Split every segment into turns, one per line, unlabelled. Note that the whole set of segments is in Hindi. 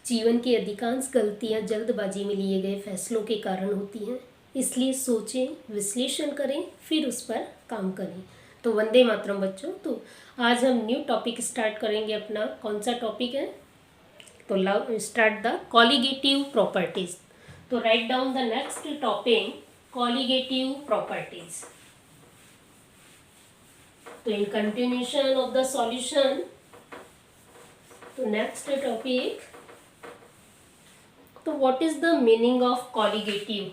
जीवन की अधिकांश गलतियां जल्दबाजी में लिए गए फैसलों के कारण होती हैं, इसलिए सोचें, विश्लेषण करें, फिर उस पर काम करें। तो वंदे मातरम बच्चों। तो आज हम न्यू टॉपिक स्टार्ट करेंगे। अपना कौन सा टॉपिक है? तो love start the colligative properties. तो write down the next topic, colligative properties. तो in continuation of the solution, तो नेक्स्ट टॉपिक, तो what is the meaning of colligative?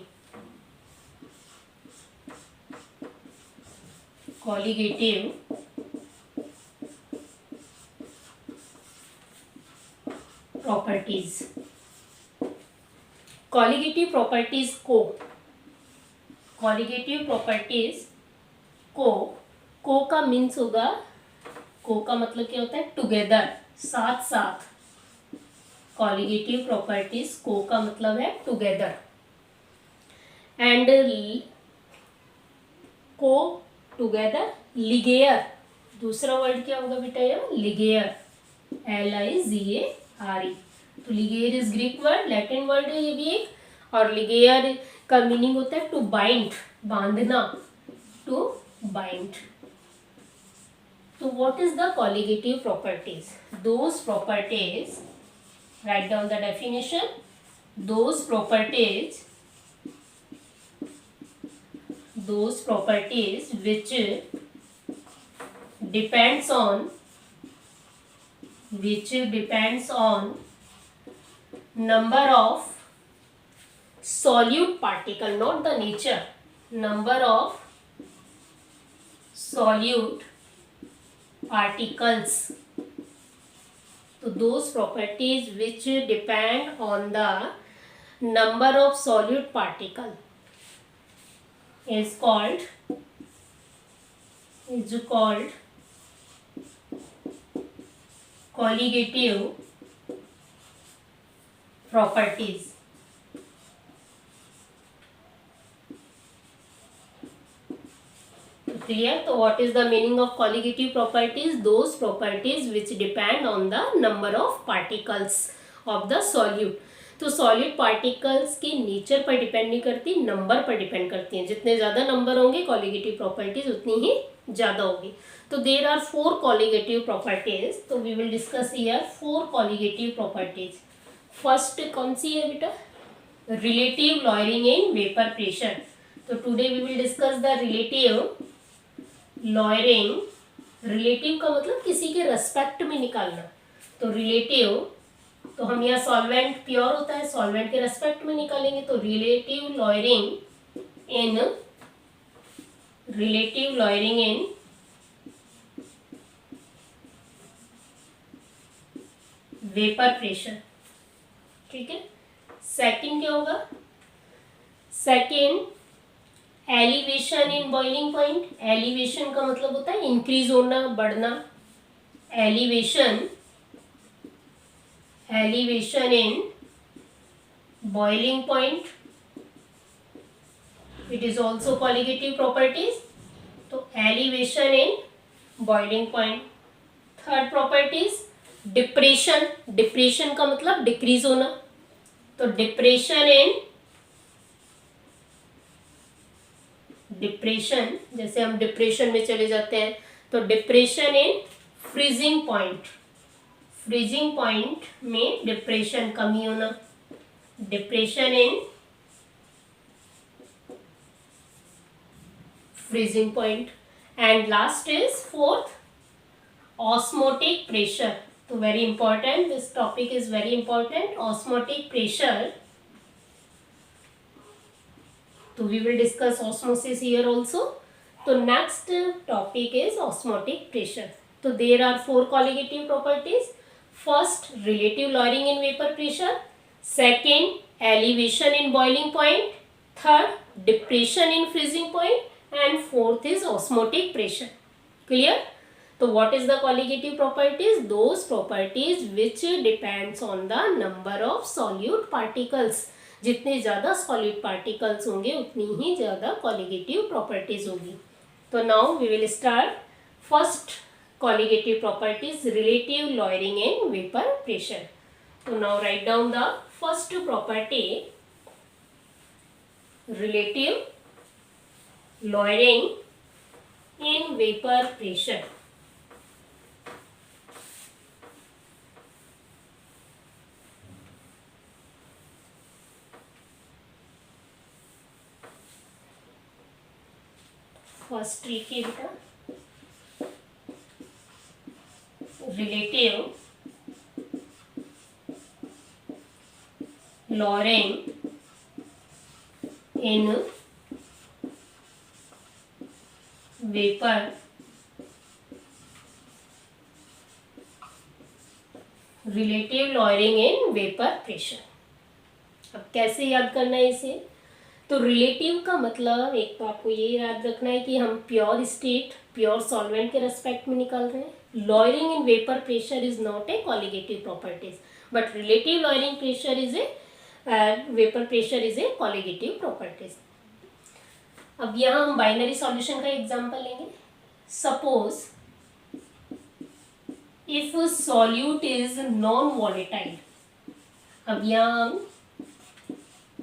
Colligative properties. Colligative properties को colligative properties को का मीन्स होगा, को का मतलब क्या होता है? टुगेदर, साथ साथ। कॉलिगेटिव प्रॉपर्टीज को का मतलब है together. And co together, ligare, दूसरा वर्ड क्या होगा बेटा? यह लिगेयर, LIGARE। तो ligare is Greek word, Latin word है ये भी एक। और लिगेयर का मीनिंग होता है टू बाइंड, बांधना, टू बाइंड। तो what is the colligative properties? Those properties, write down the definition. Those properties which depends on number of solute particle, not the nature, number of solute particles. So those properties which depend on the number of solute particle is called colligative properties. Clear? तो what is the meaning of colligative properties? Those properties which depend on the number of particles of the solute. तो solute particles के नेचर पर डिपेंड नहीं करती, नंबर पर डिपेंड करती हैं। जितने ज़्यादा नंबर होंगे colligative properties उतनी ही ज़्यादा होगी। तो there are 4 colligative properties. तो we will discuss here 4 colligative properties. First कौन सी है बेटा? Relative lowering in vapor pressure. तो today we will discuss the relative lawyering. Relative का मतलब किसी के रेस्पेक्ट में निकालना। तो रिलेटिव, तो हम यहाँ सॉल्वेंट प्योर होता है, सॉल्वेंट के रेस्पेक्ट में निकालेंगे। तो relative lowering in vapour pressure. ठीक है। सेकंड क्या होगा? Second, elevation in boiling point. Elevation का मतलब होता है इंक्रीज होना, बढ़ना। Elevation in boiling point, it is also colligative properties. तो elevation in boiling point. Third properties, depression. Depression का मतलब डिक्रीज होना। तो डिप्रेशन, जैसे हम डिप्रेशन में चले जाते हैं। तो depression in freezing point. Freezing point में डिप्रेशन, कमी होना। Depression in freezing point. And last is fourth, osmotic pressure. तो very important, this topic is very important, osmotic pressure. So we will discuss osmosis here also. So next topic is osmotic pressure. So there are 4 colligative properties. First, relative lowering in vapor pressure. Second, elevation in boiling point. Third, depression in freezing point. And fourth is osmotic pressure. Clear? So what is the colligative properties? Those properties which depends on the number of solute particles. जितने ज़्यादा सॉलिड पार्टिकल्स होंगे उतनी ही ज़्यादा कॉलिगेटिव प्रॉपर्टीज होगी। तो now we will start first colligative properties, relative lowering in vapor pressure. तो now write down the first property, relative lowering in vapor pressure. First trick है बेटा, relative lowering in vapour relative lowering in vapour pressure. अब कैसे याद करना है इसे? तो रिलेटिव का मतलब एक तो आपको ये याद रखना है कि हम प्योर स्टेट प्योर सॉल्वेंट के रेस्पेक्ट में निकाल रहे हैं। Lawyering in vapour pressure is not a colligative properties, but relative lawyering pressure is a vapour pressure is a colligative properties. अब यहाँ हम बाइनरी सॉल्यूशन का एग्जांपल लेंगे। Suppose if solute is non volatile. अब यहाँ हम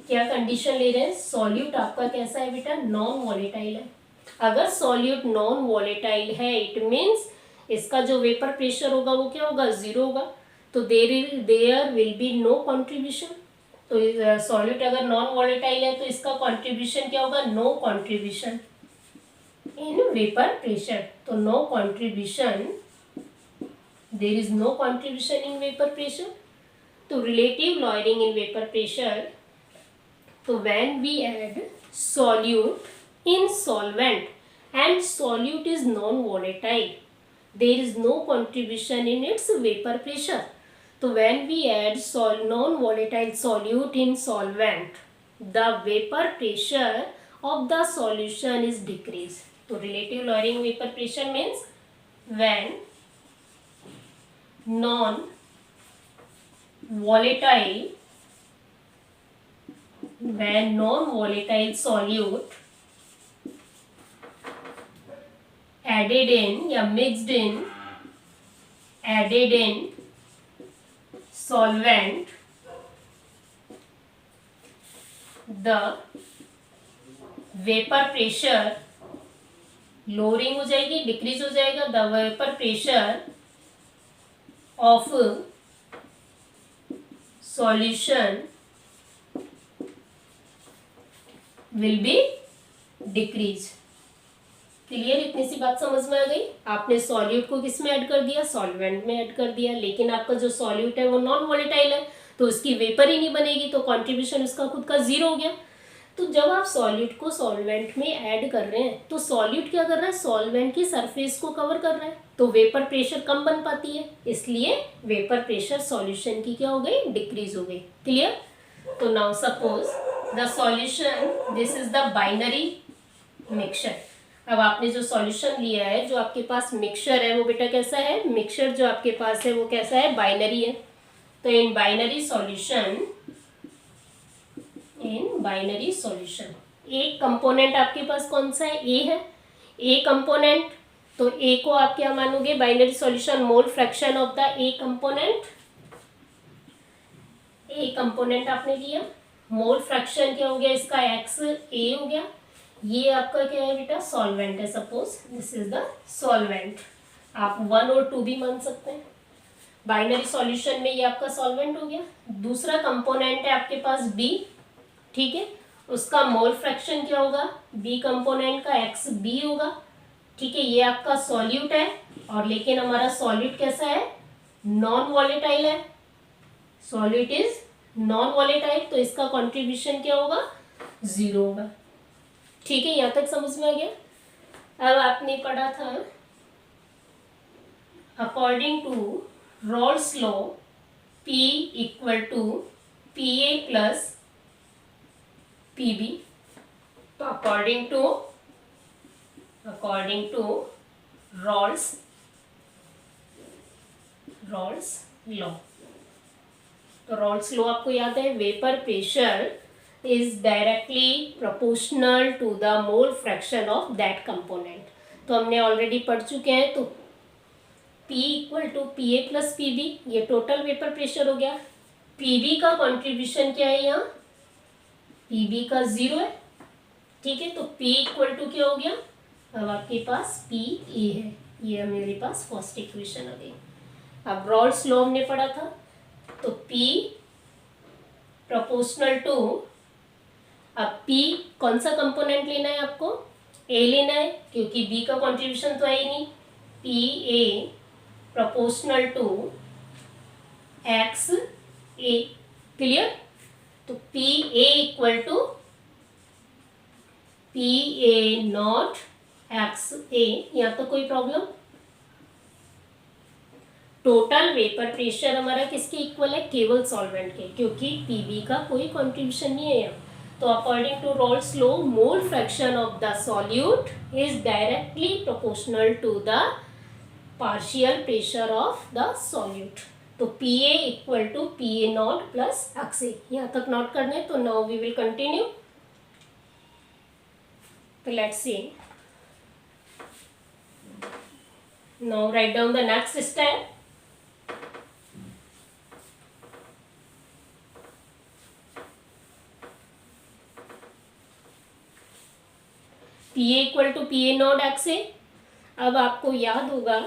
क्या कंडीशन ले रहे हैं? सॉल्यूट आपका कैसा है बेटा? नॉन वॉलेटाइल है। अगर सॉल्यूट नॉन वॉलेटाइल है इट मीन्स इसका जो वेपर प्रेशर होगा वो क्या होगा? 0 होगा। तो there will be no contribution. तो सॉल्यूट अगर नॉन वॉलेटाइल है तो इसका कंट्रीब्यूशन क्या होगा? No contribution in vapour pressure. तो no contribution, there is no contribution in vapour pressure. तो relative lowering in vapour pressure, तो when we add solute in solvent and solute is non volatile, there is no contribution in its vapour pressure. So when we add non-volatile solute in solvent, the vapor pressure of the solution is decreased. So relative lowering vapor pressure means when non-volatile solute added in या mixed in solvent, the vapor pressure lowering हो जाएगी, डिक्रीज हो जाएगा। the vapor pressure of solution will be decrease। Clear? इतनी सी बात समझ में आ गई। आपने सॉल्यूट को किस में ऐड कर दिया? सॉल्वेंट में ऐड कर दिया, लेकिन आपका जो सॉल्यूट है वो नॉन वॉलेटाइल है तो उसकी वेपर ही नहीं बनेगी, तो कंट्रीब्यूशन उसका खुद का 0 हो गया। तो जब आप सॉल्यूट को सॉल्वेंट में ऐड कर रहे हैं तो सॉल्यूट क्या कर रहा है? सॉल्वेंट की सरफेस को कवर कर रहा है, तो वेपर प्रेशर कम बन पाती है, इसलिए वेपर प्रेशर सॉल्यूशन की क्या हो गई? डिक्रीज हो गई। क्लियर? तो now suppose the solution, this is the binary mixture. अब आपने जो सॉल्यूशन लिया है, जो आपके पास मिक्सचर है वो बेटा कैसा है? मिक्सचर जो आपके पास है वो कैसा है? बाइनरी है। तो इन बाइनरी सॉल्यूशन एक कंपोनेंट आपके पास कौन सा है? ए है। ए कंपोनेंट, तो ए को आप क्या मानोगे? Binary solution mole fraction of the A component. A component आपने लिया, मोल फ्रैक्शन क्या हो गया इसका? एक्स ए हो गया। ये आपका क्या है बेटा? सॉल्वेंट है। Suppose this is the solvent. आप 1 और 2 भी मान सकते हैं। बाइनरी सॉल्यूशन में ये आपका सॉल्वेंट हो गया। दूसरा कंपोनेंट है आपके पास बी, ठीक है, उसका मोल फ्रैक्शन क्या होगा? बी कंपोनेंट का एक्स बी होगा, ठीक है। ये आपका सॉल्यूट है, और लेकिन हमारा सॉल्यूट कैसा है? नॉन वॉलेटाइल है। सॉल्यूट इज नॉन वॉलेटाइल, तो इसका कॉन्ट्रीब्यूशन क्या होगा? 0 होगा। ठीक है, यहाँ तक समझ में आ गया। अब आपने पढ़ा था according to Raoult's law P equal to PA plus PB। तो अकॉर्डिंग टू रॉल्स लॉ, तो रॉल्स लॉ आपको याद है, vapour pressure is directly proportional to the mole fraction of that component। तो हमने ऑलरेडी पढ़ चुके हैं। तो P equal to PA plus PB, ये टोटल वेपर प्रेशर हो गया। पीबी का कंट्रीब्यूशन क्या है, यहाँ पीबी का 0 है, ठीक है। तो P इक्वल टू क्या हो गया, अब आपके पास पी ए है, ये मेरे पास फर्स्ट इक्वेशन आ गई। अब रॉल्स लॉ हमने पढ़ा था, तो P प्रोपोर्शनल टू, अब P कौन सा कंपोनेंट लेना है आपको, A लेना है, क्योंकि B का कंट्रीब्यूशन तो है ही नहीं। P A proportional to X A, clear. तो P A equal to P A not X A, यहाँ तो कोई प्रॉब्लम। टोटल वेपर प्रेशर हमारा किसके इक्वल है, केवल सॉल्वेंट के, क्योंकि पीबी का कोई कंट्रीब्यूशन नहीं है यहाँ। तो according to Raoult's law, mole fraction of the solute is directly proportional to the partial pressure of the solute. तो P A equal to P A not plus X A, यहाँ तक नोट करने। तो नाउ वी विल कंटिन्यू। तो let's see, now write down the next step. P A equal to P A not X A. अब आपको याद होगा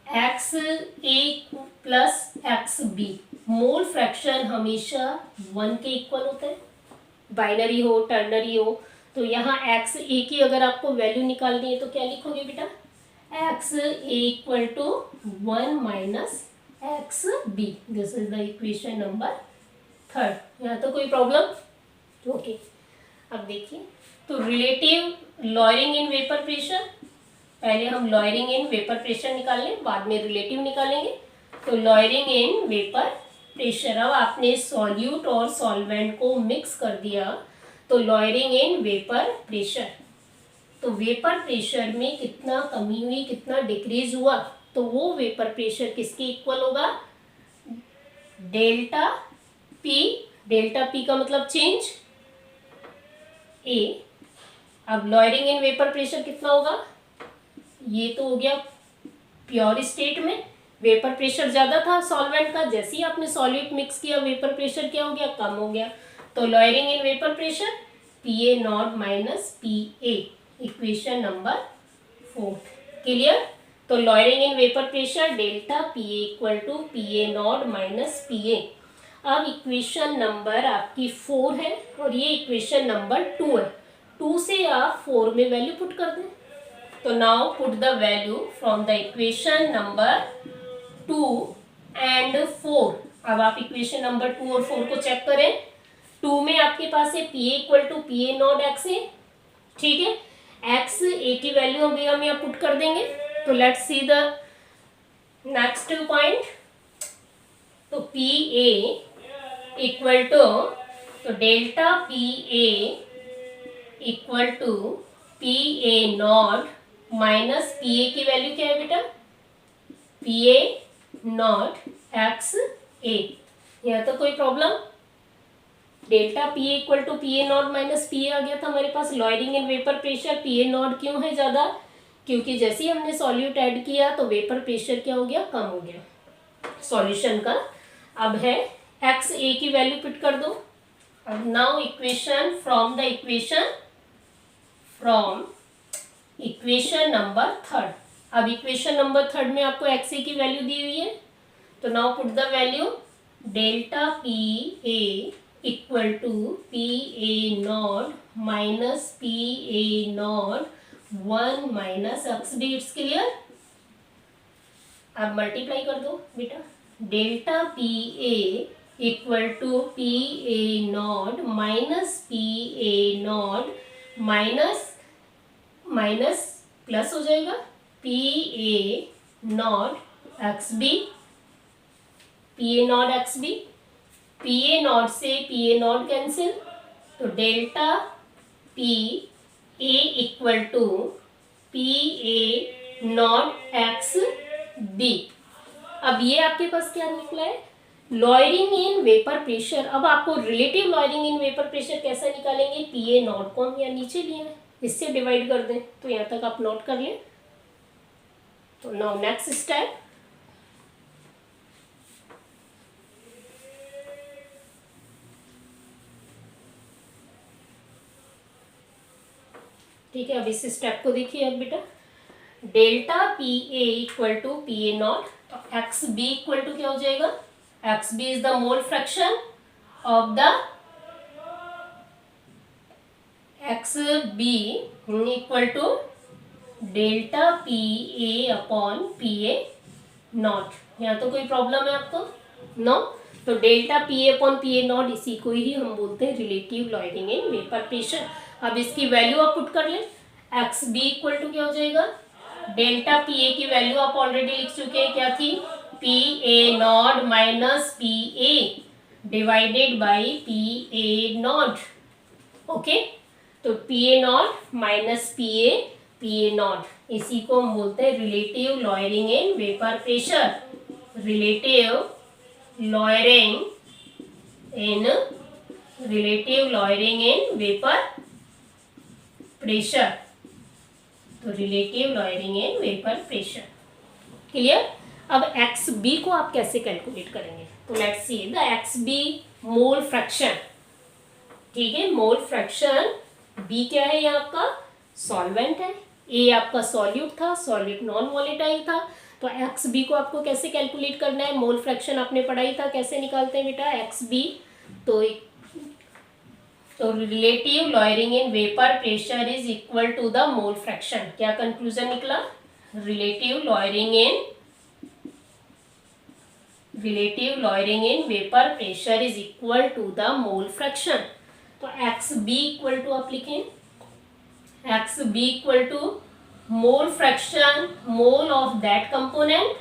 X A plus X B, mole fraction हमेशा 1 के इक्वल होता है, बाइनरी हो टर्नरी हो। तो यहाँ एक्स ए की अगर आपको वैल्यू निकालनी है तो क्या लिखोगे बेटा, X A equal to 1 minus X B, this is the equation number 3। यहाँ तो कोई प्रॉब्लम, ओके। अब देखिए, तो relative lowering in vapour pressure, पहले हम लॉयरिंग इन वेपर प्रेशर निकाल लें, बाद में रिलेटिव निकालेंगे। तो लॉयरिंग इन वेपर प्रेशर, अब आपने सॉल्यूट और सॉल्वेंट को मिक्स कर दिया, तो लॉयरिंग इन वेपर प्रेशर, तो वेपर प्रेशर में कितना कमी हुई, कितना डिक्रीज हुआ, तो वो वेपर प्रेशर किसके इक्वल होगा, डेल्टा पी। डेल्टा पी का मतलब चेंज ए। अब लॉयरिंग इन वेपर प्रेशर कितना होगा, ये तो हो गया प्योर स्टेट में, वेपर प्रेशर ज़्यादा था सॉल्वेंट का, जैसे ही आपने सॉल्यूट मिक्स किया वेपर प्रेशर क्या हो गया, कम हो गया। तो lowering in vapour pressure P A not minus P A, equation number 4, clear. तो lowering in vapour pressure delta P A equal to P A not minus P A. अब इक्वेशन नंबर आपकी 4 है और ये इक्वेशन नंबर 2 है। 2 से आप 4 में वैल्यू पुट कर दें। तो now put the value from the equation number 2 and 4। अब आप इक्वेशन नंबर 2 और 4 को चेक करें। 2 में आपके पास है P A equal to P A not X A, ठीक है। एक्स ए की वैल्यू अभी हम यहाँ पुट कर देंगे। तो let's see the next point. तो पी ए इक्वल टू, तो delta P A equal to P A not minus P A की वैल्यू क्या है बेटा, P A not X A. यहाँ तो कोई problem, delta P A equal to P A not minus P A आ गया था हमारे पास। Lowering in vapour pressure P A not क्यों है ज़्यादा, क्योंकि जैसे ही हमने सॉल्यूट ऐड किया तो वेपर प्रेशर क्या हो गया, कम हो गया सॉल्यूशन का। अब है एक्स ए की वैल्यू पुट कर दो। अब now equation from the equation number 3। अब इक्वेशन नंबर 3 में आपको एक्स ए की वैल्यू दी हुई है। तो now put the value delta P A equal to P A not minus P A not 1 minus X B, it's clear. अब मल्टीप्लाई कर दो बेटा, delta P A equal to P A not minus P A not minus minus plus हो जाएगा P A not X B, P A not X B, P A not से पी ए नॉट कैंसिल, तो delta P A equal to P A not X B. अब ये आपके पास क्या निकला है, लॉयरिंग इन वेपर प्रेशर। अब आपको relative lowering in vapour pressure कैसा निकालेंगे, पी ए नॉट को हम यहाँ नीचे लिए हैं, इससे डिवाइड कर दें, तो यहाँ तक आप नोट कर लें। तो नाउ नेक्स्ट स्टेप, ठीक है, अब इस स्टेप को देखिए अब बेटा, delta P A equal to P A not, तो एक्स बी इक्वल टू क्या हो जाएगा, X B is the mole fraction of the X B equal to delta P A upon P A not. यहाँ तो कोई प्रॉब्लम है आपको? नो। तो delta P A upon P A not, इसी को ही हम बोलते हैं relative lowering in vapour pressure. अब इसकी वैल्यू आप पुट कर लें, एक्स बी इक्वल टू क्या हो जाएगा, डेल्टा पी ए की वैल्यू आप ऑलरेडी लिख चुके हैं, क्या थी, P A not minus P A divided by P A not. Okay, तो P A not minus P A not, इसी को हम बोलते हैं relative lowering in vapour pressure. Relative lowering in vapour pressure. तो relative lowering in vapour pressure, clear. अब एक्स बी को आप कैसे कैलकुलेट करेंगे, तो let's see the X B mole fraction. ठीक है, मोल फ्रैक्शन, बी क्या है, ये आपका सॉल्वेंट है, ए आपका सॉल्यूट था, सॉल्यूट नॉन वॉलेटाइल था। तो एक्स बी को आपको कैसे कैलकुलेट करना है, मोल फ्रैक्शन आपने पढ़ाई था, कैसे निकालते हैं बेटा एक्स बी। तो relative lowering in vapour pressure is equal to the mole fraction. क्या कंक्लूजन निकला, relative lowering in vapour pressure is equal to the mole fraction. तो एक्स बी इक्वल टू आप लिखें, X B equal to mole fraction, mole of that component,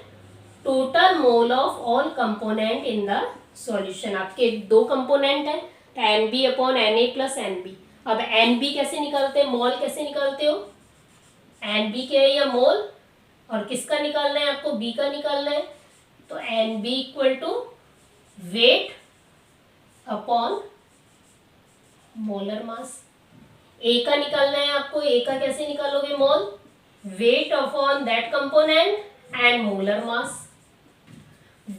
total mole of all component in the solution. आपके दो कंपोनेंट है, तो N B upon N A plus N B. अब एन बी कैसे निकालते हैं, मोल कैसे निकालते हो, एन बी क्या है या मोल, और किसका निकालना है आपको, बी का निकालना है। तो N B equal to weight upon molar mass. A का निकालना है आपको, ए का कैसे निकालोगे, mole, weight upon that component and molar mass.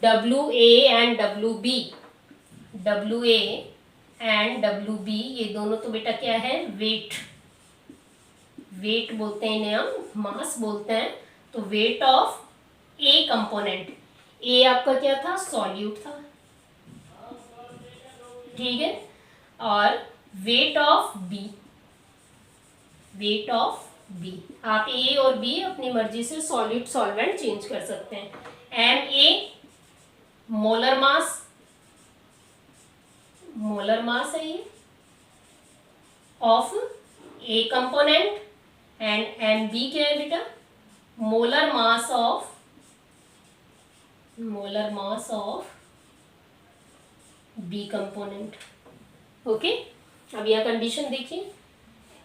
W A and W B, W A and W B, ये दोनों तो बेटा क्या है, वेट, वेट बोलते हैं इन्हें हम, मास बोलते हैं। तो weight of A component, A आपका क्या था, सॉल्यूट था, ठीक है, और weight of B, weight of B, आप ए और बी अपनी मर्जी से सॉल्यूट सॉल्वेंट चेंज कर सकते हैं। M A molar mass, molar mass है ये of A component, and M B क्या है बेटा, molar mass of B component. Okay, अब यह कंडीशन देखिए,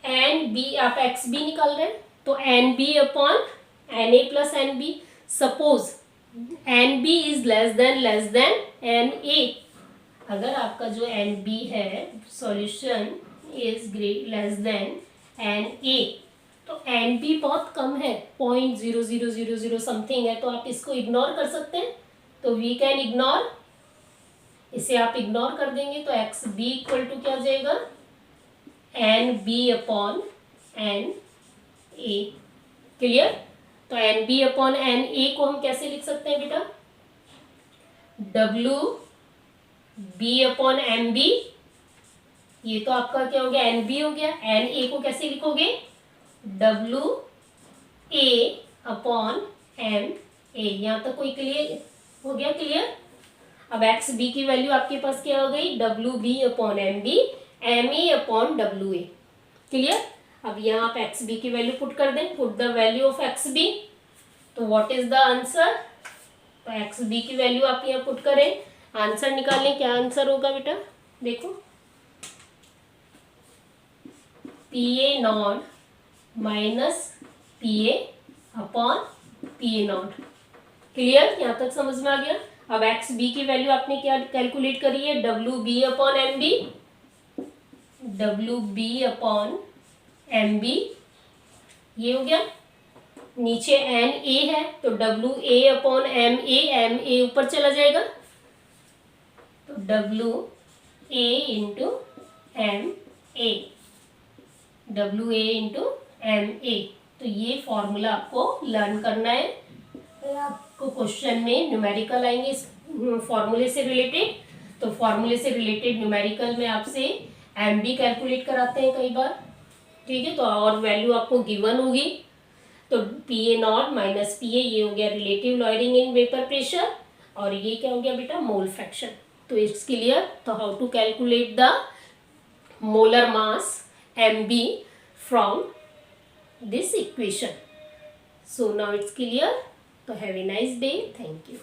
एन बी, आप एक्स बी निकाल रहे हैं, तो N B upon N A plus N B. Suppose N B is less than N A, अगर आपका जो एन बी है solution is less than N A, तो एन बी बहुत कम है, 0.0000 समथिंग है, तो आप इसको इग्नोर कर सकते हैं। तो वी कैन इग्नोर, इसे आप इग्नोर कर देंगे, तो एक्स बी इक्वल टू क्या हो जाएगा, N B upon N A. Clear. तो N B upon N A को हम कैसे लिख सकते हैं बेटा, W B upon M B, ये तो आपका क्या हो गया, एन बी हो गया। एन ए को कैसे लिखोगे, W A upon M A. यहाँ तक कोई क्लियर हो गया, क्लियर। अब एक्स बी की वैल्यू आपके पास क्या हो गई, W B upon M B, M A upon W A. Clear. अब यहाँ आप एक्स बी की वैल्यू पुट कर दें, put the value of X B, तो व्हाट इज द आंसर, तो एक्स बी की वैल्यू आप यहाँ पुट करें, आंसर निकालें, क्या आंसर होगा बेटा, देखो, P A not minus P A upon P A not. Clear, यहाँ तक समझ में आ गया। अब एक्स बी की वैल्यू आपने क्या कैलकुलेट करी है, W B upon M B, W B upon M B, ये हो गया। नीचे एन ए है, तो W A upon M A ऊपर चला जाएगा, तो W A into M A, W A into MA। तो ये फॉर्मूला आपको लर्न करना है। आपको क्वेश्चन में न्यूमेरिकल आएंगे इस फॉर्मूले से रिलेटेड। तो फॉर्मूले से रिलेटेड न्यूमेरिकल में आपसे MB कैलकुलेट कराते हैं कई बार, ठीक है। तो और वैल्यू आपको गिवन होगी। तो PA नॉट माइनस PA, ये हो गया relative lowering in vapour pressure, और ये क्या हो गया बेटा, मोल फ्रैक्शन। तो इट्स क्लियर। तो how to calculate the molar mass MB from this equation. So now it's clear. So have a nice day. Thank you.